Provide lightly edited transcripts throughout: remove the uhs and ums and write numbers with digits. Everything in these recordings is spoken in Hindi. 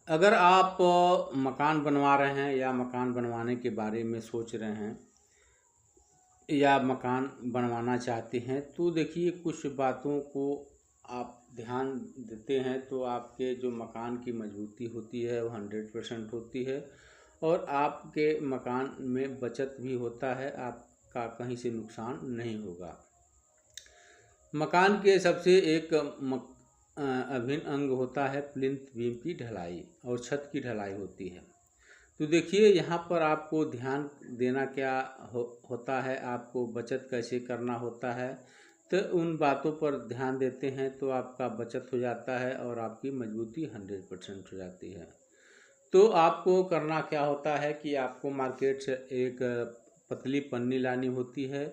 अगर आप मकान बनवा रहे हैं या मकान बनवाने के बारे में सोच रहे हैं या मकान बनवाना चाहते हैं, तो देखिए कुछ बातों को आप ध्यान देते हैं तो आपके जो मकान की मजबूती होती है वो 100% होती है। और आपके मकान में बचत भी होता है, आपका कहीं से नुकसान नहीं होगा। मकान के सबसे एक अभिन्न अंग होता है प्लिंथ बीम की ढलाई और छत की ढलाई होती है। तो देखिए यहाँ पर आपको ध्यान देना क्या होता है, आपको बचत कैसे करना होता है। तो उन बातों पर ध्यान देते हैं तो आपका बचत हो जाता है और आपकी मजबूती 100% हो जाती है। तो आपको करना क्या होता है कि आपको मार्केट से एक पतली पन्नी लानी होती है।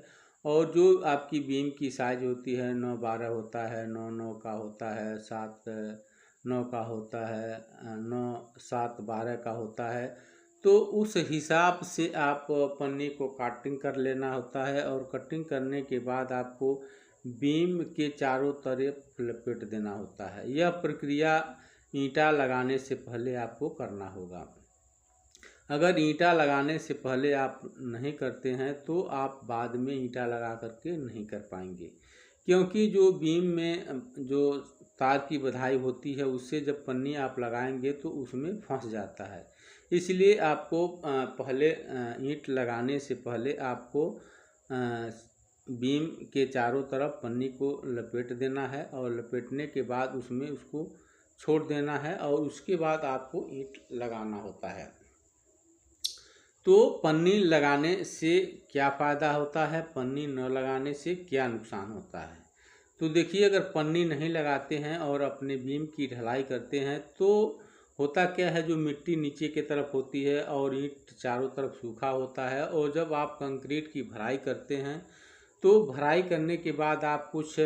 और जो आपकी बीम की साइज होती है 9x12 होता है, 9x9 का होता है, 7x9 का होता है, 9x7 12 का होता है। तो उस हिसाब से आप पन्नी को कटिंग कर लेना होता है और कटिंग करने के बाद आपको बीम के चारों तरफ लपेट देना होता है। यह प्रक्रिया ईंटा लगाने से पहले आपको करना होगा। अगर ईंटा लगाने से पहले आप नहीं करते हैं तो आप बाद में ईंटा लगा करके नहीं कर पाएंगे, क्योंकि जो बीम में जो तार की बधाई होती है उससे जब पन्नी आप लगाएंगे तो उसमें फंस जाता है। इसलिए आपको पहले ईंट लगाने से पहले आपको बीम के चारों तरफ पन्नी को लपेट देना है और लपेटने के बाद उसमें उसको छोड़ देना है और उसके बाद आपको ईंट लगाना होता है। तो पन्नी लगाने से क्या फ़ायदा होता है, पन्नी न लगाने से क्या नुकसान होता है। तो देखिए अगर पन्नी नहीं लगाते हैं और अपने बीम की ढलाई करते हैं तो होता क्या है, जो मिट्टी नीचे की तरफ होती है और ईंट चारों तरफ सूखा होता है। और जब आप कंक्रीट की भराई करते हैं तो भराई करने के बाद आप कुछ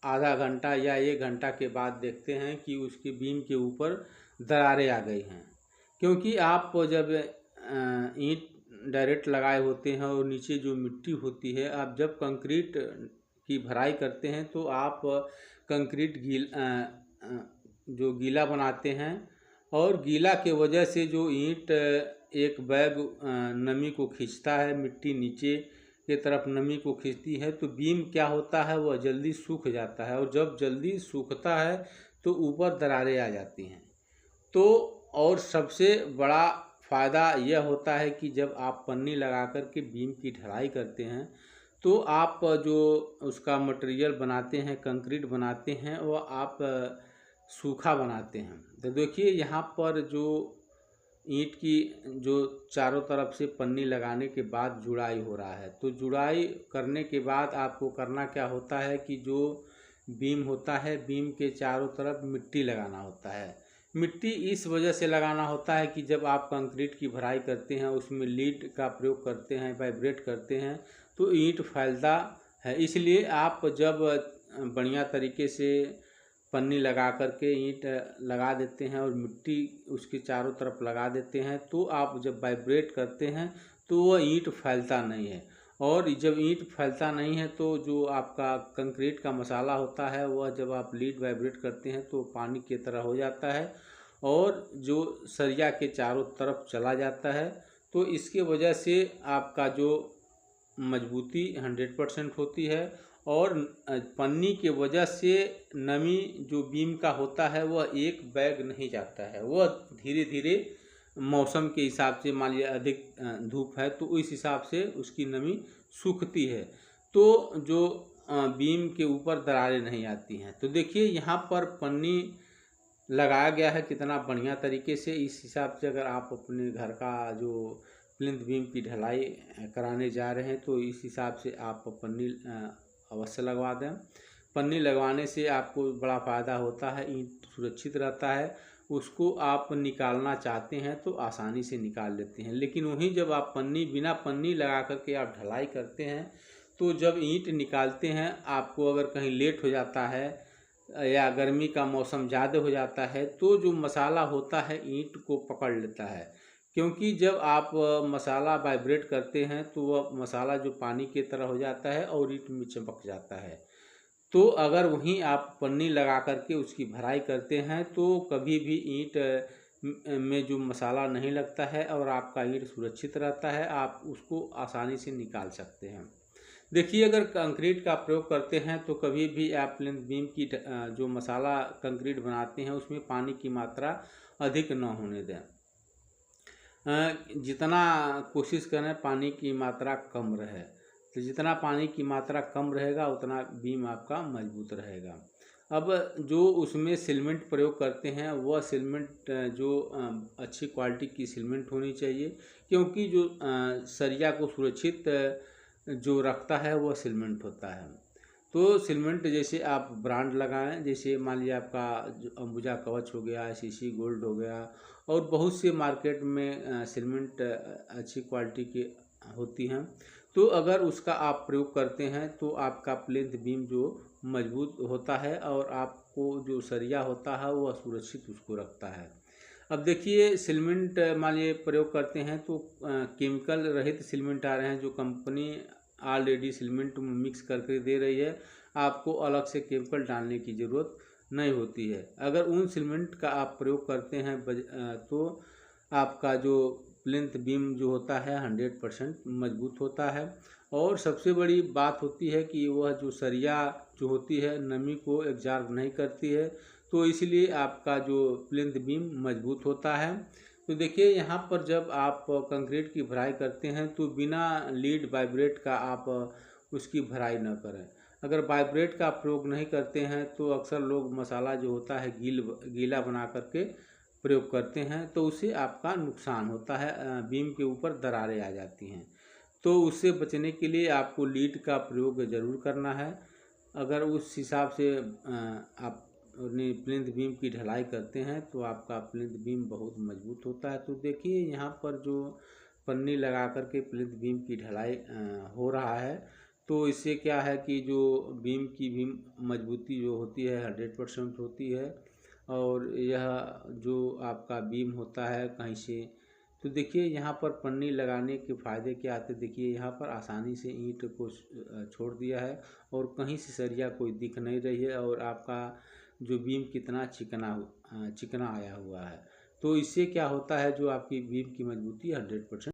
आधा घंटा या 1 घंटा के बाद देखते हैं कि उसकी बीम के ऊपर दरारें आ गई हैं, क्योंकि आप जब ईंट डायरेक्ट लगाए होते हैं और नीचे जो मिट्टी होती है, आप जब कंक्रीट की भराई करते हैं तो आप कंक्रीट जो गीला बनाते हैं और गीला के वजह से जो ईंट एक बैग नमी को खींचता है, मिट्टी नीचे के तरफ नमी को खींचती है, तो बीम क्या होता है वह जल्दी सूख जाता है। और जब जल्दी सूखता है तो ऊपर दरारें आ जाती हैं। तो और सबसे बड़ा फ़ायदा यह होता है कि जब आप पन्नी लगा कर के बीम की ढलाई करते हैं तो आप जो उसका मटेरियल बनाते हैं, कंक्रीट बनाते हैं, वह आप सूखा बनाते हैं। तो देखिए यहाँ पर जो ईंट की जो चारों तरफ से पन्नी लगाने के बाद जुड़ाई हो रहा है, तो जुड़ाई करने के बाद आपको करना क्या होता है कि जो बीम होता है, बीम के चारों तरफ मिट्टी लगाना होता है। मिट्टी इस वजह से लगाना होता है कि जब आप कंक्रीट की भराई करते हैं, उसमें लीड का प्रयोग करते हैं, वाइब्रेट करते हैं, तो ईंट फैलता है। इसलिए आप जब बढ़िया तरीके से पन्नी लगा करके ईंट लगा देते हैं और मिट्टी उसके चारों तरफ लगा देते हैं, तो आप जब वाइब्रेट करते हैं तो वह ईंट फैलता नहीं है। और जब ईंट फैलता नहीं है तो जो आपका कंक्रीट का मसाला होता है वह जब आप लीड वाइब्रेट करते हैं तो पानी की तरह हो जाता है और जो सरिया के चारों तरफ चला जाता है। तो इसके वजह से आपका जो मजबूती 100% होती है। और पन्नी के वजह से नमी जो बीम का होता है वह एक बैग नहीं जाता है, वह धीरे धीरे मौसम के हिसाब से, मान लिया अधिक धूप है तो इस हिसाब से उसकी नमी सूखती है, तो जो बीम के ऊपर दरारें नहीं आती हैं। तो देखिए यहाँ पर पन्नी लगाया गया है कितना बढ़िया तरीके से। इस हिसाब से अगर आप अपने घर का जो प्लिंथ बीम की ढलाई कराने जा रहे हैं तो इस हिसाब से आप पन्नी अवश्य लगवा दें। पन्नी लगवाने से आपको बड़ा फ़ायदा होता है, ईंट सुरक्षित रहता है। उसको आप निकालना चाहते हैं तो आसानी से निकाल लेते हैं। लेकिन वहीं जब आप बिना पन्नी लगा करके आप ढलाई करते हैं तो जब ईंट निकालते हैं, आपको अगर कहीं लेट हो जाता है या गर्मी का मौसम ज़्यादा हो जाता है तो जो मसाला होता है ईंट को पकड़ लेता है, क्योंकि जब आप मसाला वाइब्रेट करते हैं तो वह मसाला जो पानी की तरह हो जाता है और ईंट में चिपक जाता है। तो अगर वहीं आप पन्नी लगा करके उसकी भराई करते हैं तो कभी भी ईंट में जो मसाला नहीं लगता है और आपका ईंट सुरक्षित रहता है, आप उसको आसानी से निकाल सकते हैं। देखिए, अगर कंक्रीट का प्रयोग करते हैं तो कभी भी आप प्लिंथ बीम की जो मसाला कंक्रीट बनाते हैं उसमें पानी की मात्रा अधिक न होने दें। जितना कोशिश करें पानी की मात्रा कम रहे, तो जितना पानी की मात्रा कम रहेगा उतना बीम आपका मजबूत रहेगा। अब जो उसमें सीमेंट प्रयोग करते हैं वह सीमेंट जो अच्छी क्वालिटी की सीमेंट होनी चाहिए, क्योंकि जो सरिया को सुरक्षित जो रखता है वह सीमेंट होता है। तो सीमेंट जैसे आप ब्रांड लगाएं, जैसे मान लीजिए आपका जो अंबुजा कवच हो गया, सीसी गोल्ड हो गया, और बहुत से मार्केट में सीमेंट अच्छी क्वालिटी की होती हैं। तो अगर उसका आप प्रयोग करते हैं तो आपका प्लिंथ बीम जो मजबूत होता है और आपको जो सरिया होता है वह सुरक्षित उसको रखता है। अब देखिए, सीमेंट मान लीजिए प्रयोग करते हैं तो केमिकल रहित सीमेंट आ रहे हैं, जो कंपनी ऑलरेडी सीमेंट मिक्स करके दे रही है, आपको अलग से केमिकल डालने की ज़रूरत नहीं होती है। अगर उन सीमेंट का आप प्रयोग करते हैं तो आपका जो प्लिंथ बीम जो होता है 100% मजबूत होता है। और सबसे बड़ी बात होती है कि वह जो सरिया जो होती है नमी को एब्जॉर्ब नहीं करती है, तो इसलिए आपका जो प्लिंथ बीम मजबूत होता है। तो देखिए, यहाँ पर जब आप कंक्रीट की भराई करते हैं तो बिना लीड वाइब्रेट का आप उसकी भराई न करें। अगर वाइब्रेट का प्रयोग नहीं करते हैं तो अक्सर लोग मसाला जो होता है गीला बना करके प्रयोग करते हैं, तो उससे आपका नुकसान होता है, बीम के ऊपर दरारें आ जाती हैं। तो उससे बचने के लिए आपको लीड का प्रयोग ज़रूर करना है। अगर उस हिसाब से आप अपनी प्लिंथ बीम की ढलाई करते हैं तो आपका प्लिंथ बीम बहुत मजबूत होता है। तो देखिए, यहाँ पर जो पन्नी लगा कर के प्लिंथ बीम की ढलाई हो रहा है, तो इससे क्या है कि जो बीम की भी मजबूती जो होती है 100% होती है। और यह जो आपका बीम होता है कहीं से, तो देखिए यहाँ पर पन्नी लगाने के फ़ायदे क्या आते हैं। देखिए, यहाँ पर आसानी से ईंट को छोड़ दिया है और कहीं से सरिया कोई दिख नहीं रही है, और आपका जो बीम कितना चिकना आया हुआ है। तो इससे क्या होता है, जो आपकी बीम की मजबूती 100%